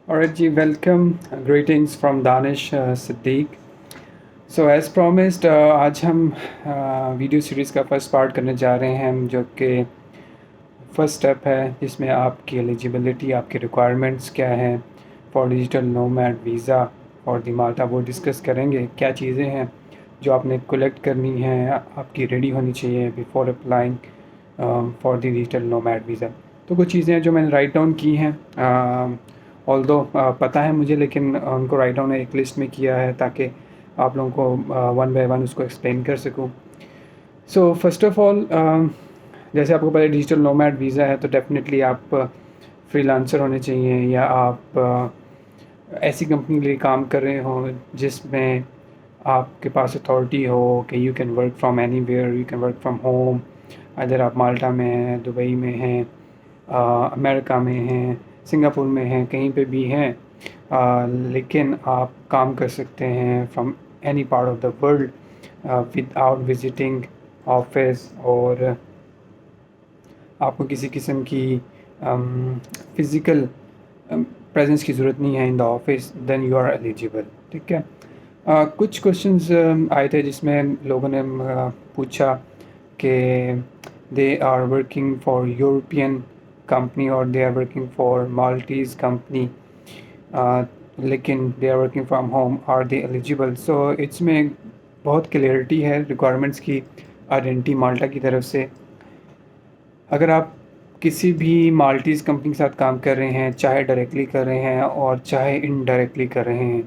Alright जी, welcome, greetings from Danish Siddique. So as promised आज हम वीडियो सीरीज़ का फर्स्ट पार्ट करने जा रहे हैं, जो कि फर्स्ट स्टेप है जिसमें आपकी एलिजिबिलिटी, आपके रिक्वायरमेंट्स क्या हैं फॉर डिजिटल नोमैड वीज़ा और दी माल्टा, वो डिस्कस करेंगे। क्या चीज़ें हैं जो आपने कलेक्ट करनी है, आपकी रेडी होनी चाहिए before applying for the digital nomad visa. तो कुछ चीज़ें हैं जो मैंने राइट डाउन की हैं, ऑल्दो पता है मुझे, लेकिन उनको राइट डाउन एक लिस्ट में किया है ताकि आप लोगों को वन बाय वन उसको एक्सप्लेन कर सकूँ। सो फर्स्ट ऑफ़ ऑल, जैसे आपको पता है डिजिटल नोमैड वीज़ा है, तो डेफ़िनेटली आप फ्रीलांसर होने चाहिए, या आप ऐसी कंपनी के लिए काम कर रहे हो जिसमें आपके पास अथॉरिटी हो कि you can work from anywhere, you can work from home. अगर आप माल्टा में हैं, दुबई में हैं, अमेरिका में हैं, सिंगापुर में हैं, कहीं पे भी हैं, लेकिन आप काम कर सकते हैं from any part of the world without visiting office, और आपको किसी किस्म की फ़िज़िकल प्रेजेंस की ज़रूरत नहीं है in the office, then you are eligible. ठीक है। कुछ क्वेश्चंस आए थे जिसमें लोगों ने पूछा कि they are working for European company और they are working for Maltese company, लेकिन they are working from home, are they eligible. So इसमें बहुत क्लियरिटी है रिक्वायरमेंट्स की आइडेंटिटी माल्टा की तरफ से। अगर आप किसी भी माल्टीज़ कंपनी के साथ काम कर रहे हैं, चाहे डायरेक्टली कर रहे हैं और चाहे इनडायरेक्टली कर रहे हैं,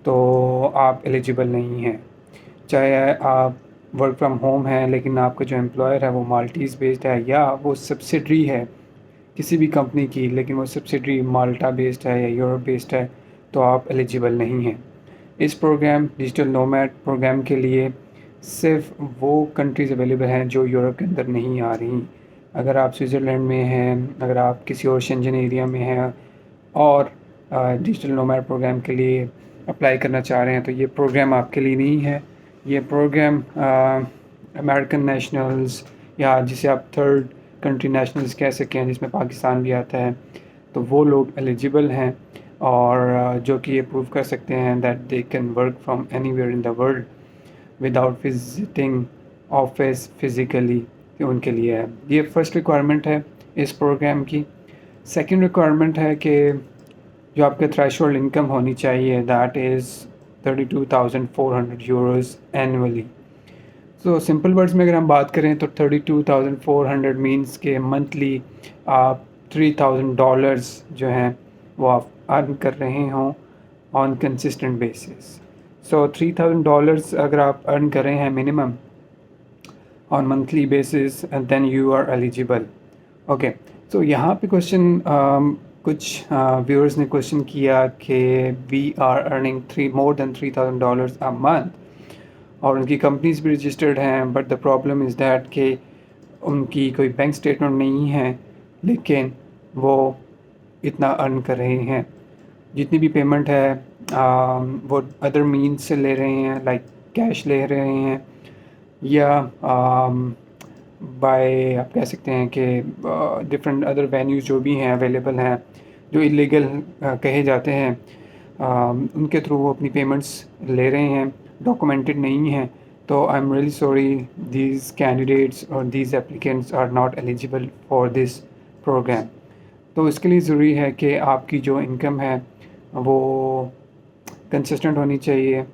तो आप एलिजिबल नहीं हैं। चाहे आप वर्क फ्रॉम होम है लेकिन आपका जो एम्प्लॉयर है वो माल्टीज़ बेस्ड है, या वो सब्सिडरी है किसी भी कंपनी की लेकिन वो सब्सिडरी माल्टा बेस्ड है या यूरोप बेस्ड है, तो आप एलिजिबल नहीं हैं। इस प्रोग्राम डिजिटल नोमैड प्रोग्राम के लिए सिर्फ वो कंट्रीज़ अवेलेबल हैं जो यूरोप के अंदर नहीं आ रही। अगर आप स्विट्ज़रलैंड में हैं, अगर आप किसी और शेंजन एरिया में हैं और डिजिटल नोमैड प्रोग्राम के लिए अप्लाई करना चाह रहे हैं, तो ये प्रोग्राम आपके लिए नहीं है। ये प्रोग्राम अमेरिकन नेशनल्स, या जिसे आप थर्ड कंट्री नेशनल्स कह सकें जिसमें पाकिस्तान भी आता है, तो वो लोग एलिजिबल हैं, और जो कि ये प्रूव कर सकते हैं that they can work from anywhere in the world without visiting office physically, उनके लिए है। ये फर्स्ट रिक्वायरमेंट है इस प्रोग्राम की। सेकंड रिक्वायरमेंट है कि जो आपके थ्रेशोल्ड इनकम होनी चाहिए, that is 32,400 euros annually. So simple words में अगर हम बात करें तो 32,400 मीन्स के मंथली आप $3,000 जो हैं वो आप अर्न कर रहे हों ऑन कंसिस्टेंट बेसिस। सो $3,000 अगर आप अर्न कर रहे हैं minimum on monthly basis, then you are eligible. Okay. So यहाँ पे क्वेश्चन, कुछ व्यूअर्स ने क्वेश्चन किया कि we are earning more than $3,000 a month और उनकी कंपनीज भी रजिस्टर्ड हैं, but the problem is that कि उनकी कोई बैंक स्टेटमेंट नहीं है, लेकिन वो इतना अर्न कर रहे हैं। जितनी भी पेमेंट है वो अदर मीन्स से ले रहे हैं, लाइक कैश ले रहे हैं, या बाय आप कह सकते हैं कि डिफरेंट अदर वेन्यूज़ जो भी हैं अवेलेबल हैं जो इलीगल कहे जाते हैं, उनके थ्रू वो अपनी पेमेंट्स ले रहे हैं, डॉक्यूमेंटेड नहीं हैं। तो I am really sorry, these candidates और these applicants are not eligible for this program. तो इसके लिए ज़रूरी है कि आपकी जो इनकम है वो कंसिस्टेंट होनी चाहिए,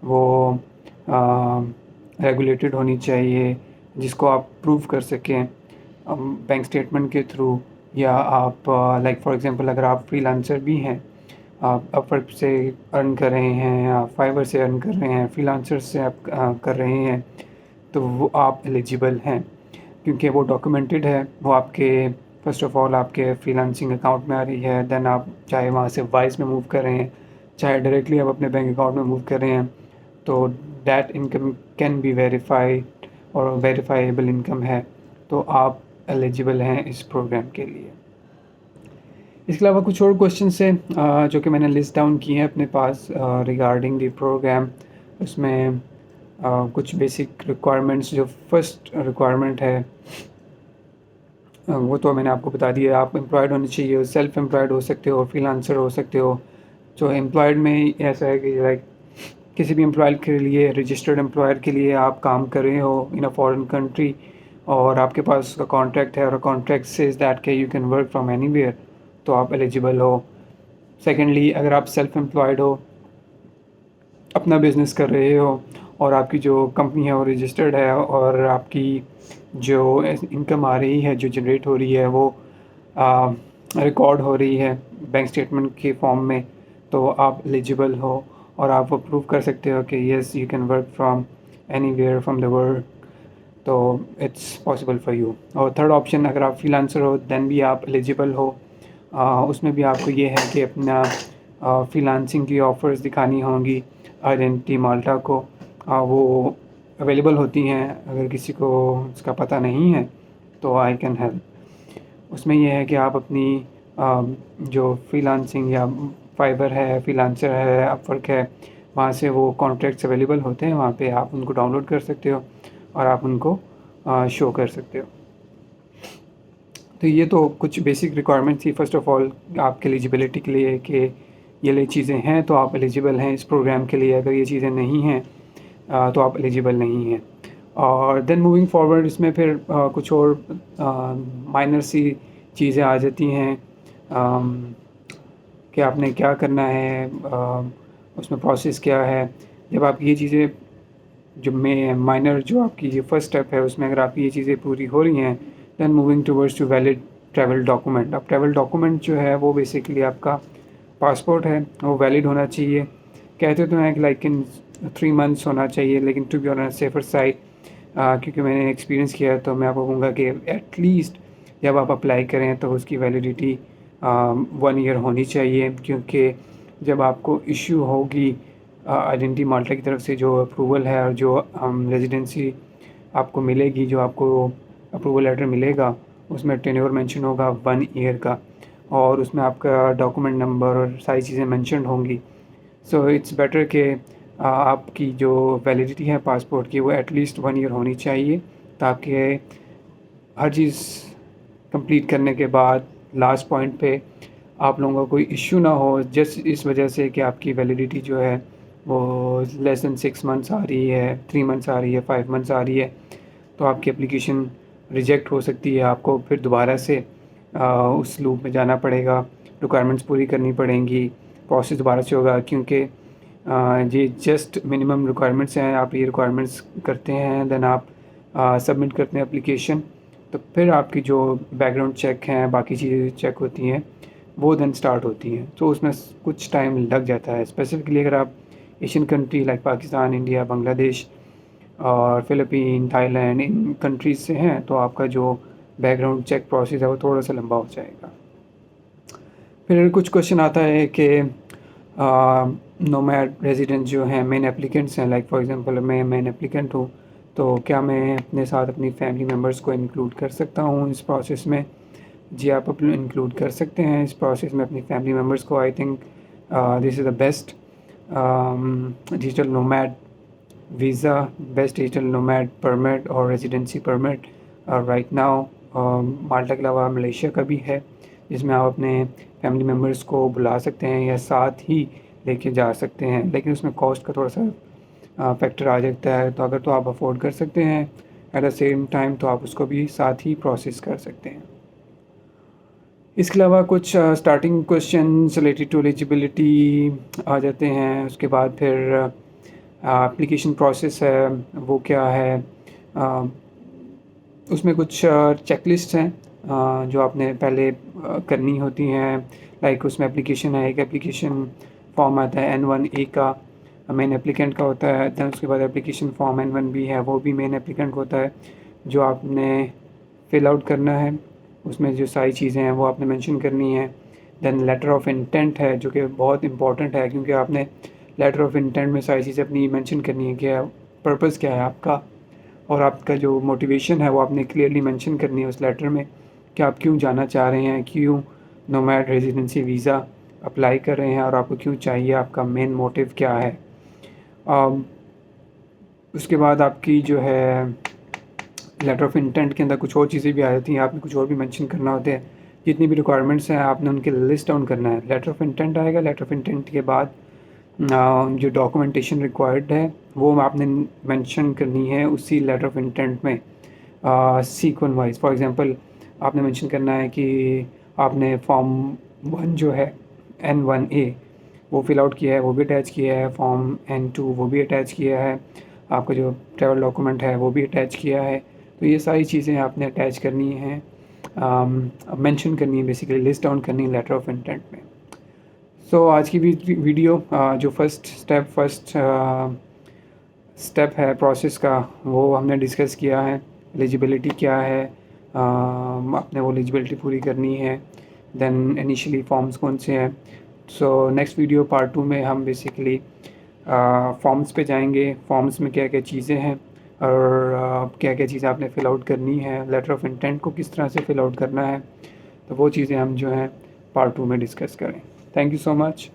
वो रेगुलेटेड होनी चाहिए, जिसको आप प्रूव कर सकें बैंक स्टेटमेंट के थ्रू, या आप लाइक फॉर एग्जांपल अगर आप फ्रीलांसर भी हैं, आप अपवर्क से अर्न कर रहे हैं, आप फाइवर से अर्न कर रहे हैं, फ्रीलांसर से आप कर रहे हैं, तो वो आप एलिजिबल हैं क्योंकि वो डॉक्यूमेंटेड है। वो आपके फ़र्स्ट ऑफ़ ऑल आपके फ्रीलांसिंग अकाउंट में आ रही है, देन आप चाहे वहाँ से वाइस में मूव कर रहे हैं, चाहे डायरेक्टली आप अपने बैंक अकाउंट में मूव कर रहे हैं, तो that income can be verified और वेरीफाइबल इनकम है, तो आप एलिजिबल हैं इस प्रोग्राम के लिए। इसके अलावा कुछ और क्वेश्चन है जो कि मैंने लिस्ट डाउन किए हैं अपने पास रिगार्डिंग द प्रोग्राम। उसमें कुछ बेसिक रिक्वायरमेंट्स, जो फर्स्ट रिक्वायरमेंट है वो तो मैंने आपको बता दिया। आप एम्प्लॉयड होने चाहिए, सेल्फ एम्प्लॉयड हो सकते हो, फ्रीलांसर हो सकते हो। जो एम्प्लॉयड में ऐसा है कि लाइक किसी भी एम्प्लॉयर के लिए, रजिस्टर्ड एम्प्लॉयर के लिए आप काम कर रहे हो इन अ फॉरेन कंट्री और आपके पास उसका कॉन्ट्रैक्ट है और कॉन्ट्रैक्ट सेज दैट के you can work from anywhere, तो आप एलिजिबल हो। सेकेंडली, अगर आप सेल्फ एम्प्लॉयड हो, अपना बिजनेस कर रहे हो और आपकी जो कंपनी है वो रजिस्टर्ड है और आपकी जो इनकम आ रही है, जो जनरेट हो रही है, वो रिकॉर्ड हो रही है बैंक स्टेटमेंट के फॉर्म में, तो आप एलिजिबल हो और आप वो प्रूव कर सकते हो कि yes you can work from anywhere from the world, तो इट्स पॉसिबल फॉर यू। और थर्ड ऑप्शन, अगर आप फ्रीलांसर हो देन भी आप एलिजिबल हो। उसमें भी आपको ये है कि अपना फ्रीलांसिंग की ऑफ़र्स दिखानी होंगी आइडेंटिटी माल्टा को। वो अवेलेबल होती हैं, अगर किसी को उसका पता नहीं है तो आई कैन हेल्प। उसमें यह है कि आप अपनी जो फ्रीलांसिंग या फाइवर है, फ्रीलांसर है, अपवर्क है, वहाँ से वो कॉन्ट्रैक्ट्स अवेलेबल होते हैं, वहाँ पे आप उनको डाउनलोड कर सकते हो और आप उनको शो कर सकते हो। तो ये तो कुछ बेसिक रिक्वायरमेंट थी फ़र्स्ट ऑफ़ ऑल आपके एलिजिबिलिटी के लिए कि ये चीज़ें हैं तो आप एलिजिबल हैं इस प्रोग्राम के लिए। अगर ये चीज़ें नहीं हैं तो आप एलिजिबल नहीं हैं। और देन मूविंग फॉरवर्ड इसमें फिर कुछ और माइनर सी चीज़ें आ जाती हैं कि आपने क्या करना है, उसमें प्रोसेस क्या है। जब आप ये चीज़ें, जो माइनर जो आपकी ये फर्स्ट स्टेप है, उसमें अगर आपकी ये चीज़ें पूरी हो रही हैं then moving towards to valid travel document. अब ट्रैवल डॉक्यूमेंट जो है वो बेसिकली आपका पासपोर्ट है, वो वैलिड होना चाहिए। कहते तो हैं कि लाइक इन 3 मंथ्स होना चाहिए, लेकिन to be on safer side, क्योंकि मैंने एक्सपीरियंस किया है तो मैं आपको कहूँगा कि एटलीस्ट जब आप अप्लाई करें तो उसकी वैलिडिटी 1 ईयर होनी चाहिए, क्योंकि जब आपको इशू होगी आइडेंटिटी माल्टा की तरफ से जो अप्रूवल है और जो रेजिडेंसी आपको मिलेगी, जो आपको अप्रूवल लेटर मिलेगा, उसमें टेन्योर मेंशन होगा 1 ईयर का और उसमें आपका डॉक्यूमेंट नंबर और सारी चीज़ें मेंशन होंगी। सो इट्स बेटर कि आपकी जो वैलिडिटी है पासपोर्ट की वो एटलीस्ट 1 ईयर होनी चाहिए, ताकि हर चीज़ कंप्लीट करने के बाद लास्ट पॉइंट पे आप लोगों का कोई इश्यू ना हो, जस्ट इस वजह से कि आपकी वैलिडिटी जो है वो लेस दैन 6 मंथ्स आ रही है, 3 मंथ्स आ रही है, 5 मंथ्स आ रही है, तो आपकी एप्लीकेशन रिजेक्ट हो सकती है। आपको फिर दोबारा से उस लूप में जाना पड़ेगा, रिक्वायरमेंट्स पूरी करनी पड़ेंगी, प्रोसेस दोबारा से होगा, क्योंकि ये जस्ट मिनिमम रिक्वायरमेंट्स हैं। आप ये रिक्वायरमेंट्स करते हैं देन आप सबमिट करते हैं एप्लीकेशन, तो फिर आपकी जो बैकग्राउंड चेक हैं, बाकी चीज़ें चेक होती हैं, वो देन स्टार्ट होती हैं। तो उसमें कुछ टाइम लग जाता है। स्पेसिफिकली अगर आप Asian country like Pakistan, India, Bangladesh और फ़िलिपीन, थाईलैंड, इन कंट्रीज़ से हैं, तो आपका जो बैकग्राउंड चेक प्रोसेस है वो थोड़ा सा लंबा हो जाएगा। फिर कुछ क्वेश्चन आता है कि नोमैड रेजिडेंट जो हैं, मेन एप्लीकेंट्स हैं, लाइक फॉर एग्जांपल मैं मेन एप्लीकेंट हूँ, तो क्या मैं अपने साथ अपनी फैमिली मेम्बर्स को इंक्लूड कर सकता हूँ इस प्रोसेस में? जी, आप अपने इंक्लूड कर सकते हैं इस प्रोसेस में अपनी फैमिली मेम्बर्स को। I think this is the best digital nomad visa, best digital nomad permit और रेजिडेंसी परमिट राइट नाउ। माल्टा के अलावा मलेशिया का भी है, जिसमें आप अपने फैमिली मेम्बर्स को बुला सकते हैं या साथ ही लेके जा सकते हैं, लेकिन उसमें कॉस्ट का थोड़ा सा फैक्टर आ जाता है। तो अगर तो आप अफोर्ड कर सकते हैं एट द सेम टाइम, तो आप उसको भी साथ ही प्रोसेस कर सकते हैं। इसके अलावा कुछ starting questions related to eligibility आ जाते हैं। उसके बाद फिर एप्लीकेशन प्रोसेस है वो क्या है, उसमें कुछ चेकलिस्ट हैं जो आपने पहले करनी होती हैं। लाइक उसमें एप्लीकेशन है, एक एप्लीकेशन फॉर्म आता है N1A का, मेन एप्लीकेंट का होता है। दैन उसके बाद एप्लीकेशन फॉर्म N1B है, वो भी मेन एप्लीकेंट का होता है, जो आपने फिल आउट करना है। उसमें जो सारी चीज़ें हैं वो आपने मेंशन करनी है। दैन लेटर ऑफ इंटेंट है, जो कि बहुत इंपॉर्टेंट है, क्योंकि आपने लेटर ऑफ इंटेंट में सारी चीज़ें अपनी मेंशन करनी है कि पर्पज़ क्या है आपका, और आपका जो मोटिवेशन है वो आपने क्लियरली मेंशन करनी है उस लेटर में कि आप क्यों जाना चाह रहे हैं, क्यों नोमैड रेजिडेंसी वीज़ा अप्लाई कर रहे हैं और आपको क्यों चाहिए, आपका मेन मोटिव क्या है। उसके बाद आपकी जो है लेटर ऑफ इंटेंट के अंदर कुछ और चीज़ें भी आ जाती हैं, आपने कुछ और भी मेंशन करना होते हैं। जितनी भी रिक्वायरमेंट्स हैं आपने उनके लिस्ट डाउन करना है। लेटर ऑफ इंटेंट आएगा, लेटर ऑफ इंटेंट के बाद जो डॉक्यूमेंटेशन रिक्वायर्ड है वो आपने मेंशन करनी है उसी लेटर ऑफ इंटेंट में सीक्वेंस वाइज। फॉर एग्जांपल आपने मेंशन करना है कि आपने फॉर्म 1 जो है N1A वो फिल आउट किया है, वो भी अटैच किया है। फॉर्म N2 वो भी अटैच किया है। आपका जो ट्रैवल डॉक्यूमेंट है वो भी अटैच किया है। तो ये सारी चीज़ें आपने अटैच करनी है, मेंशन करनी है, बेसिकली लिस्ट डाउन करनी है लेटर ऑफ इंटेंट में। सो आज की वीडियो जो फर्स्ट स्टेप है प्रोसेस का वो हमने डिस्कस किया है। एलिजिबिलिटी क्या है, आपने वो एलिजिबिलिटी पूरी करनी है। देन इनिशियली फॉर्म्स कौन से हैं। सो नेक्स्ट वीडियो पार्ट 2 में हम बेसिकली फॉर्म्स पे जाएंगे, फॉर्म्स में क्या क्या चीज़ें हैं और क्या क्या चीज़ें आपने फ़िल आउट करनी है, लेटर ऑफ इंटेंट को किस तरह से फ़िल आउट करना है। तो वो चीज़ें हम जो हैं पार्ट 2 में डिस्कस करें। Thank you so much.